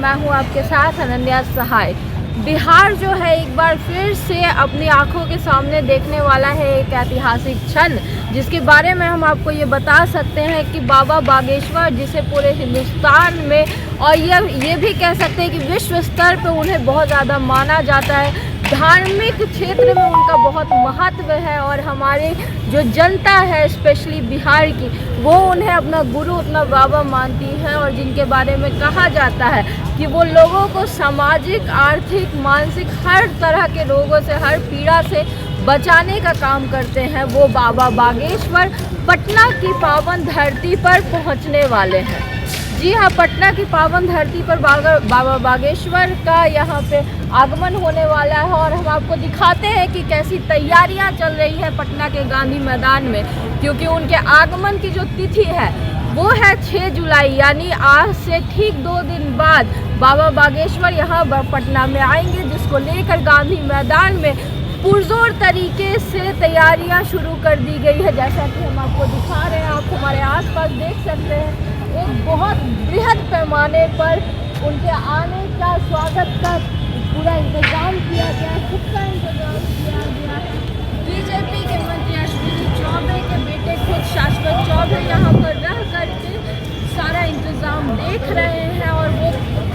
मैं हूं आपके साथ अनन्या सहाय। बिहार जो है एक बार फिर से अपनी आंखों के सामने देखने वाला है एक ऐतिहासिक क्षण, जिसके बारे में हम आपको ये बता सकते हैं कि बाबा बागेश्वर, जिसे पूरे हिंदुस्तान में और ये भी कह सकते हैं कि विश्व स्तर पर उन्हें बहुत ज़्यादा माना जाता है। धार्मिक क्षेत्र में उनका बहुत महत्व है और हमारे जो जनता है स्पेशली बिहार की, वो उन्हें अपना गुरु, अपना बाबा मानती है और जिनके बारे में कहा जाता है कि वो लोगों को सामाजिक, आर्थिक, मानसिक हर तरह के रोगों से, हर पीड़ा से बचाने का काम करते हैं। वो बाबा बागेश्वर पटना की पावन धरती पर पहुंचने वाले हैं। जी हाँ, पटना की पावन धरती पर बाबा बागेश्वर का यहाँ पे आगमन होने वाला है और हम आपको दिखाते हैं कि कैसी तैयारियाँ चल रही है पटना के गांधी मैदान में, क्योंकि उनके आगमन की जो तिथि है वो है 6 जुलाई, यानी आज से ठीक 2 दिन बाद बाबा बागेश्वर यहाँ पटना में आएंगे, जिसको लेकर गांधी मैदान में पुरजोर तरीके से तैयारियां शुरू कर दी गई है। जैसा कि हम आपको दिखा रहे हैं, आप हमारे आसपास देख सकते हैं, एक बहुत बृहद पैमाने पर उनके आने का, स्वागत का पूरा इंतजाम किया गया है, सबका इंतजाम किया गया है। बीजेपी के मंत्री अश्विनी चौबे के बेटे खुद शाश्वत चौबे यहाँ पर रह करके सारा इंतजाम देख रहे हैं और वो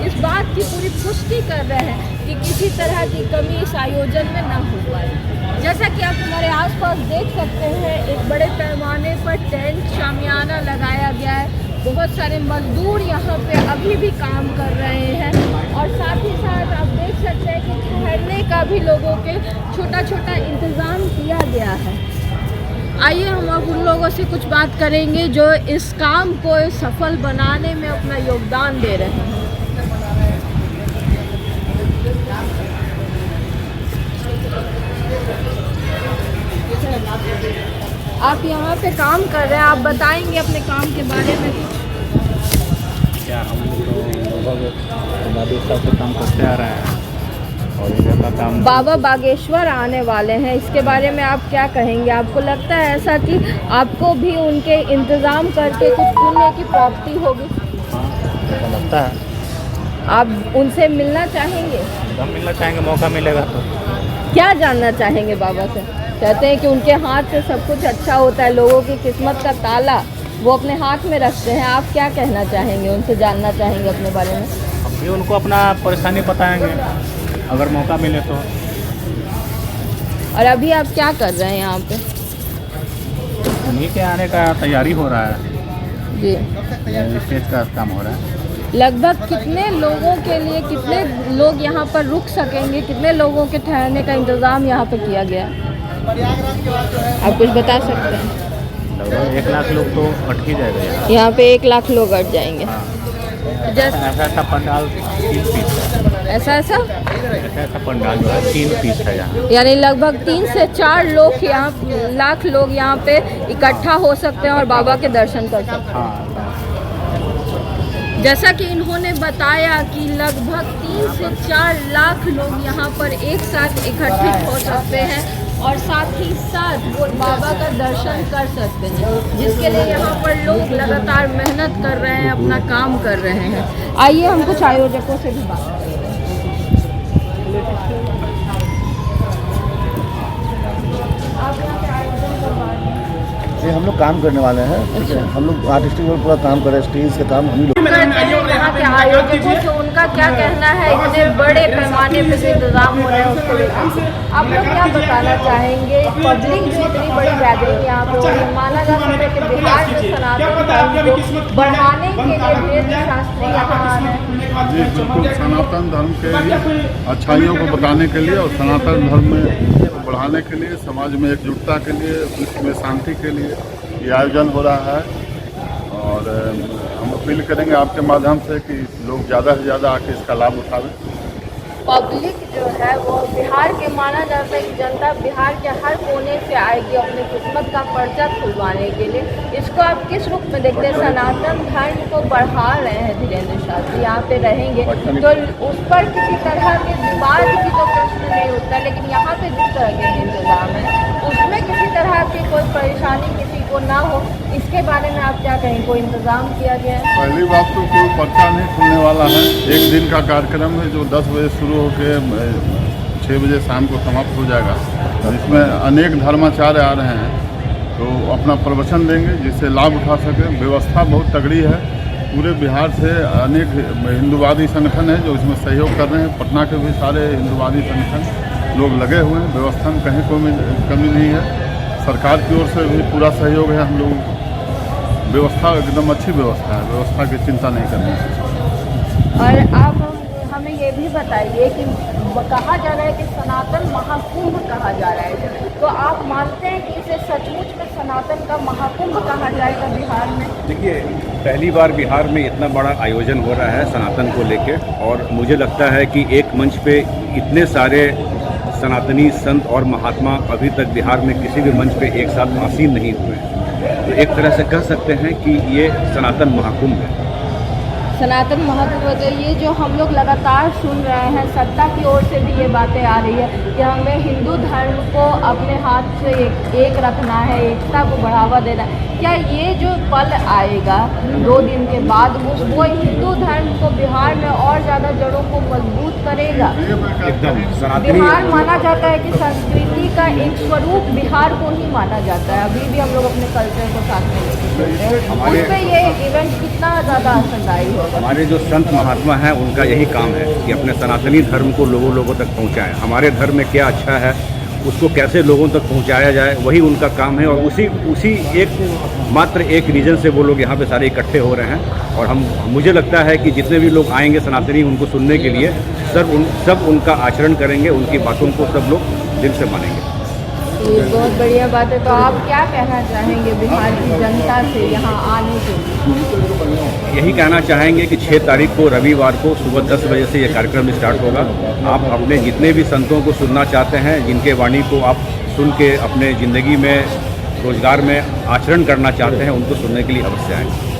इस बात की पूरी पुष्टि कर रहे हैं कि किसी तरह की कमी इस आयोजन में ना हो पाए। जैसा कि आप हमारे आसपास देख सकते हैं, एक बड़े पैमाने पर टेंट, शामियाना लगाया गया है। बहुत सारे मजदूर यहाँ पे अभी भी काम कर रहे हैं और साथ ही साथ आप देख सकते हैं कि ठहरने का भी लोगों के छोटा छोटा इंतज़ाम किया गया है। आइए हम अब उन लोगों से कुछ बात करेंगे जो इस काम को सफल बनाने में अपना योगदान दे रहे हैं। आप यहाँ पे काम कर रहे हैं, आप बताएंगे अपने काम के बारे में कुछ? क्या हम तो बागेश्वर से काम करते आ रहे हैं और इधर का काम बाबा बागेश्वर आने वाले हैं, इसके बारे में आप क्या कहेंगे? आपको लगता है ऐसा कि आपको भी उनके इंतज़ाम करके कुछ पुण्य की प्राप्ति होगी? हाँ, ऐसा लगता है। आप उनसे मिलना चाहेंगे? हम मिलना चाहेंगे, मौका मिलेगा तो। क्या जानना चाहेंगे बाबा से? कहते हैं कि उनके हाथ से सब कुछ अच्छा होता है, लोगों की किस्मत का ताला वो अपने हाथ में रखते हैं। आप क्या कहना चाहेंगे, उनसे जानना चाहेंगे अपने बारे में? हम भी उनको अपना परेशानी बताएंगे अगर मौका मिले तो। और अभी आप क्या कर रहे हैं यहाँ पे? उन्हीं के आने का तैयारी हो रहा है जी, स्टेज का काम हो रहा है। लगभग कितने लोगों के लिए, कितने लोग यहाँ पर रुक सकेंगे, कितने लोगों के ठहरने का इंतज़ाम यहाँ पे किया गया? आप कुछ बता सकते हैं? लगभग 1 लाख लोग तो अट ही जाएगा यहाँ पे 1 लाख लोग अट जाएंगे। ऐसा पंडाल 3 पीस है। ऐसा पंडाल जो है 3 पीस है यहाँ, यानी लगभग 3 से 4 लोग लाख लोग यहाँ पे इकट्ठा हो सकते हैं और बाबा के दर्शन कर सकते हैं। हाँ। जैसा कि इन्होंने बताया कि लगभग 3 से 4 लाख लोग यहाँ पर एक साथ इकट्ठित हो सकते हैं और साथ ही साथ वो बाबा का दर्शन कर सकते हैं, जिसके लिए यहाँ पर लोग लगातार मेहनत कर रहे हैं, अपना काम कर रहे हैं। आइए हम कुछ आयोजकों से भी बात करें। आप यहाँ पे आयोजन करवा रहे हैं? ये हम लोग काम करने वाले हैं, ठीक है। हम लोग आर्टिस्टिक में पूरा काम कर रहे हैं, स्टेज का काम हम ही लोग यहाँ के आयोजकों से उनका क्या कहना है, इतने बड़े पैमाने पे जो इंतजाम हो रहे हैं उसको लेकर आप लोग क्या बताना चाहेंगे? पब्लिक जो इतनी बड़ी गैदरिंग यहाँ पे हो रही है, माना जा सकता है कि बिहार में सनातन धर्म को बढ़ाने के लिए वेद शास्त्री यहाँ आ रहे हैं। जी बिल्कुल, सनातन धर्म के अच्छाइयों को बताने के लिए और सनातन धर्म में बढ़ाने के लिए, समाज में एकजुटता के लिए, विश्व में शांति के लिए ये आयोजन हो रहा है। और हम अपील करेंगे आपके माध्यम से कि लोग ज़्यादा से ज़्यादा आके इसका लाभ उठावें। पब्लिक जो है वो बिहार के, माना जाता है कि जनता बिहार के हर कोने से आएगी अपनी किस्मत का पर्चा खुलवाने के लिए। इसको आप किस रूप में देखते हैं? सनातन धर्म को बढ़ा रहे हैं धीरेन्द्र शास्त्री, यहाँ पे रहेंगे तो उस पर किसी तरह के विवाद की तो प्रश्न नहीं उठता, लेकिन यहाँ पे जिस तरह के इंतजाम है उसमें किसी तरह की कोई परेशानी किसी को ना हो, इसके बारे में आप क्या कहें, कोई इंतजाम किया गया है? पहली बात तो कोई पर्चा नहीं खुलने वाला है। एक दिन का कार्यक्रम है जो 10 बजे शुरू होकर 6 बजे शाम को समाप्त हो जाएगा। इसमें अनेक धर्माचार्य आ रहे हैं तो अपना प्रवचन देंगे जिससे लाभ उठा सकें। व्यवस्था बहुत तगड़ी है। पूरे बिहार से अनेक हिंदूवादी संगठन हैं जो इसमें सहयोग कर रहे हैं। पटना के भी सारे हिंदूवादी संगठन लोग लगे हुए हैं। व्यवस्था में कहीं कोई कमी नहीं है। सरकार की ओर से भी पूरा सहयोग है। हम लोग व्यवस्था एकदम अच्छी व्यवस्था है। व्यवस्था की चिंता नहीं करनी है। और आप हमें ये भी बताइए कि कहा जा रहा है कि सनातन महाकुंभ कहा जा रहा है, तो आप मानते हैं कि इसे सचमुच में सनातन का महाकुंभ कहा जाएगा बिहार में? देखिए, पहली बार बिहार में इतना बड़ा आयोजन हो रहा है सनातन को लेके, और मुझे लगता है कि एक मंच पे इतने सारे सनातनी संत और महात्मा अभी तक बिहार में किसी भी मंच पे एक साथ आसीन नहीं हुए हैं। तो एक तरह से कह सकते हैं कि ये सनातन महाकुंभ है। सनातन महत्व, ये जो हम लोग लगातार सुन रहे हैं, सत्ता की ओर से भी ये बातें आ रही है कि हमें हिंदू धर्म को अपने हाथ से एक रखना है, एकता को बढ़ावा देना है। क्या ये जो पल आएगा 2 दिन के बाद वो हिंदू धर्म को बिहार में और ज़्यादा जड़ों को मजबूत करेगा? एकदम सनातनी बिहार माना जाता है कि संस्कृति का एक स्वरूप बिहार को ही माना जाता है। अभी भी हम लोग अपने कल्चर को साथ में लेके चलते हैं। उस पर ये इवेंट कितना ज़्यादा असरदायी होगा? हमारे जो संत महात्मा हैं उनका यही काम है कि अपने सनातनी धर्म को लोगों तक पहुंचाएं। हमारे धर्म में क्या अच्छा है उसको कैसे लोगों तक पहुंचाया जाए, वही उनका काम है। और उसी मात्र एक रीजन से वो लोग यहाँ पे सारे इकट्ठे हो रहे हैं। और मुझे लगता है कि जितने भी लोग आएंगे सनातनी उनको सुनने के लिए, सब उनका आचरण करेंगे, उनकी बातों को सब लोग दिल से मानेंगे। ये बहुत बढ़िया बात है। तो आप क्या कहना चाहेंगे बिहार की जनता से यहाँ आने के लिए? यही कहना चाहेंगे कि 6 तारीख को रविवार को सुबह 10 बजे से ये कार्यक्रम स्टार्ट होगा। आप अपने जितने भी संतों को सुनना चाहते हैं, जिनके वाणी को आप सुन के अपने ज़िंदगी में, रोजगार में आचरण करना चाहते हैं, उनको सुनने के लिए अवश्य आएँ।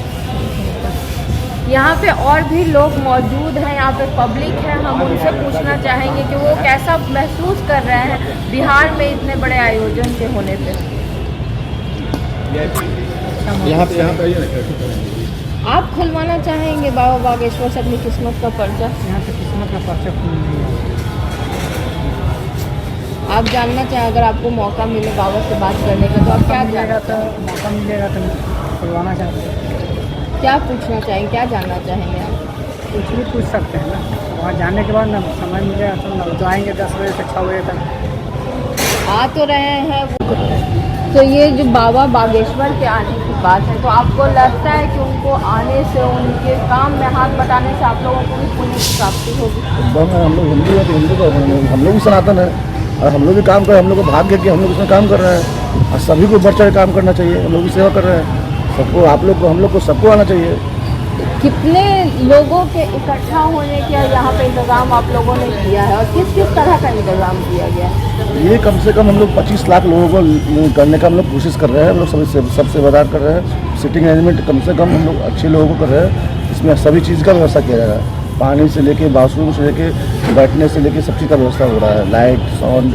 यहाँ पे और भी लोग मौजूद हैं, यहाँ पे पब्लिक है, हम उनसे पूछना चाहेंगे कि वो कैसा महसूस कर रहे हैं बिहार में इतने बड़े आयोजन के होने पे। यहाँ पे आप खुलवाना चाहेंगे बाबा बागेश्वर से अपनी किस्मत का पर्चा? यहाँ पे किस्मत का पर्चा आप जानना चाहें, अगर आपको मौका मिले बाबा से बात करने का, तो आप क्या मिलेगा तो मौका मिलेगा तो खुलवाना चाहते हैं। क्या पूछना चाहेंगे, क्या जानना चाहेंगे आप? कुछ भी पूछ सकते हैं ना, वहाँ जाने के बाद ना समय मिलेगा तो जो आएंगे 10 बजे से 6 बजे तक आ तो रहे हैं। तो ये जो बाबा बागेश्वर के आने की बात है, तो आपको लगता है कि उनको आने से, उनके काम में हाथ बटाने से आप लोगों को भी पुण्य की प्राप्ति होगी? हम लोग हिंदू हैं तो हिंदू को हम लोग भी सनातन है और हम लोग भी काम करें। हम लोग को भाग्य कि हम लोग इसमें काम कर रहे हैं और सभी को बढ़ चढ़ काम करना चाहिए। हम लोग भी सेवा कर रहे हैं। सबको, आप लोग को, हम लोग को, सबको आना चाहिए। कितने लोगों के इकट्ठा होने का यहाँ पे इंतज़ाम आप लोगों ने किया है और किस किस तरह का इंतज़ाम किया गया है? ये कम से कम हम लोग 25 लाख लोगों को करने का हम लोग कोशिश कर रहे हैं। हम लोग सब सेवादार कर रहे हैं। सिटिंग अरेंजमेंट कम से कम हम लोग अच्छे लोगों को कर रहे हैं। इसमें सभी चीज़ का व्यवस्था किया जा रहा है। पानी से लेके, बाथरूम से लेके, बैठने से लेके सब चीज़ का व्यवस्था हो रहा है। लाइट, साउंड,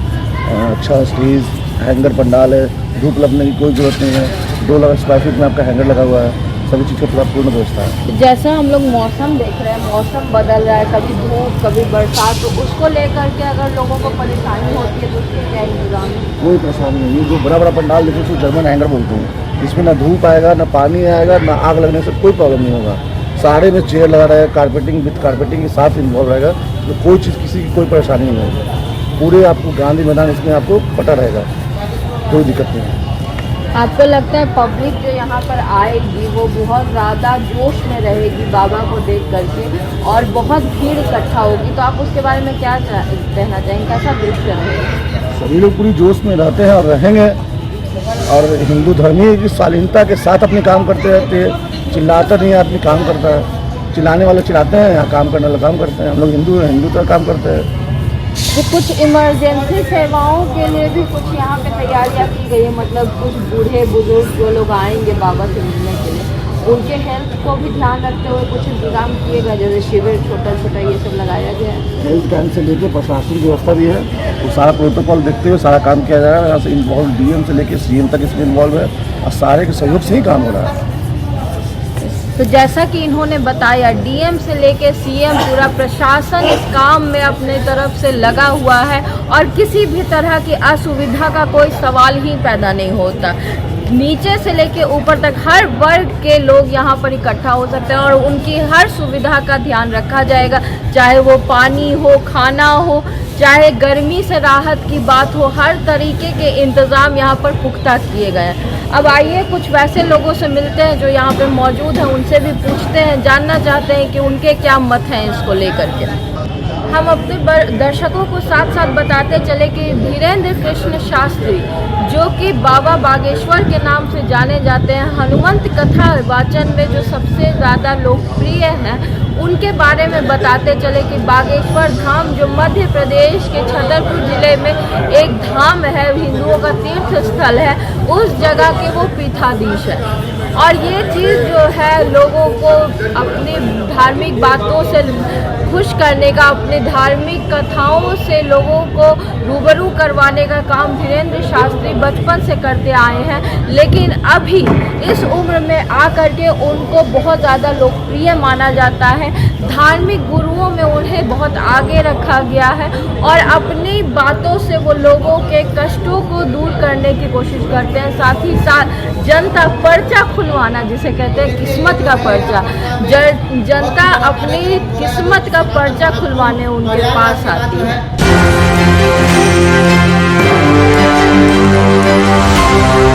अच्छा स्टेज, हैंगर पंडाल है। धूप लगने की कोई ज़रूरत नहीं है। 2 लाख स्क्वायर फीट में आपका हैंगर लगा हुआ है। सभी चीज़ का पूरा पूर्ण व्यवस्था है। जैसा हम लोग मौसम देख रहे हैं, मौसम बदल रहा है, कभी धूप कभी बरसात, तो उसको लेकर के अगर लोगों को परेशानी होती है तो उसके क्या इंतजाम है? कोई परेशानी नहीं। जो बड़ा बड़ा पंडाल देखो उसको जर्मन हैंगर बोलते हैं। इसमें ना धूप आएगा, ना पानी आएगा, ना आग लगने से कोई प्रॉब्लम नहीं होगा। सारे में चेयर लगा रहेगा, कारपेटिंग विथ कारपेटिंग के साथ इन्वॉल्व रहेगा, तो कोई चीज़, किसी की कोई परेशानी नहीं होगी। पूरे आपको गांधी मैदान इसमें आपको पता रहेगा, कोई दिक्कत नहीं है। आपको लगता है पब्लिक जो यहाँ पर आएगी वो बहुत ज़्यादा जोश में रहेगी बाबा को देख करके और बहुत भीड़ इकट्ठा होगी, तो आप उसके बारे में क्या कहना चाहेंगे? कैसा दृश्य रहेगा? सभी लोग पूरी जोश में रहते हैं और रहेंगे और हिंदू धर्मी की शालीनता के साथ अपने काम करते रहते हैं। चिल्लाता नहीं आदमी, काम करता है। चिल्लाने वाले चिल्लाते हैं, यहाँ काम करने वाले काम करते हैं। हम लोग हिंदू हैं, हिंदू तरह काम करते हैं। तो कुछ इमरजेंसी सेवाओं के लिए भी कुछ यहाँ पे तैयारियाँ की गई है, मतलब कुछ बूढ़े बुजुर्ग जो लोग आएंगे बाबा से मिलने के लिए, उनके हेल्थ को भी ध्यान रखते हुए कुछ इंतजाम किए गए, जैसे शिविर छोटा छोटा ये सब लगाया गया है। हेल्थ कैंप से लेके प्रशासनिक व्यवस्था भी है, वो सारा प्रोटोकॉल देखते हुए सारा काम किया जा रहा है। यहाँ से इन्वॉल्व डीएम से लेके सीएम तक इसमें इन्वॉल्व है और सारे के सहयोग से ही काम हो रहा है। तो जैसा कि इन्होंने बताया, डीएम से लेके सीएम पूरा प्रशासन इस काम में अपने तरफ से लगा हुआ है और किसी भी तरह की असुविधा का कोई सवाल ही पैदा नहीं होता। नीचे से लेके ऊपर तक हर वर्ग के लोग यहाँ पर इकट्ठा हो सकते हैं और उनकी हर सुविधा का ध्यान रखा जाएगा, चाहे वो पानी हो, खाना हो, चाहे गर्मी से राहत की बात हो, हर तरीके के इंतज़ाम यहाँ पर पुख्ता किए गए हैं। अब आइए कुछ वैसे लोगों से मिलते हैं जो यहाँ पे मौजूद हैं, उनसे भी पूछते हैं, जानना चाहते हैं कि उनके क्या मत हैं इसको लेकर के। हम अपने दर्शकों को साथ साथ बताते चले कि धीरेन्द्र कृष्ण शास्त्री, जो कि बाबा बागेश्वर के नाम से जाने जाते हैं, हनुमंत कथा वाचन में जो सबसे ज़्यादा लोकप्रिय हैं, उनके बारे में बताते चले कि बागेश्वर धाम जो मध्य प्रदेश के छतरपुर ज़िले में एक धाम है, हिंदुओं का तीर्थ स्थल है, उस जगह के वो पीठाधीश है। और ये चीज़ जो है लोगों को अपनी धार्मिक बातों से खुश करने का, अपने धार्मिक कथाओं से लोगों को रूबरू करवाने का काम धीरेन्द्र शास्त्री बचपन से करते आए हैं। लेकिन अभी इस उम्र में आकर के उनको बहुत ज़्यादा लोकप्रिय माना जाता है, धार्मिक गुरुओं में उन्हें बहुत आगे रखा गया है और अपनी बातों से वो लोगों के कष्टों को दूर करने की कोशिश करते हैं। साथ ही साथ जनता पर्चा खुलवाना, जिसे कहते हैं किस्मत का पर्चा, जनता अपनी किस्मत का पर्चा खुलवाने उनके पास आती है।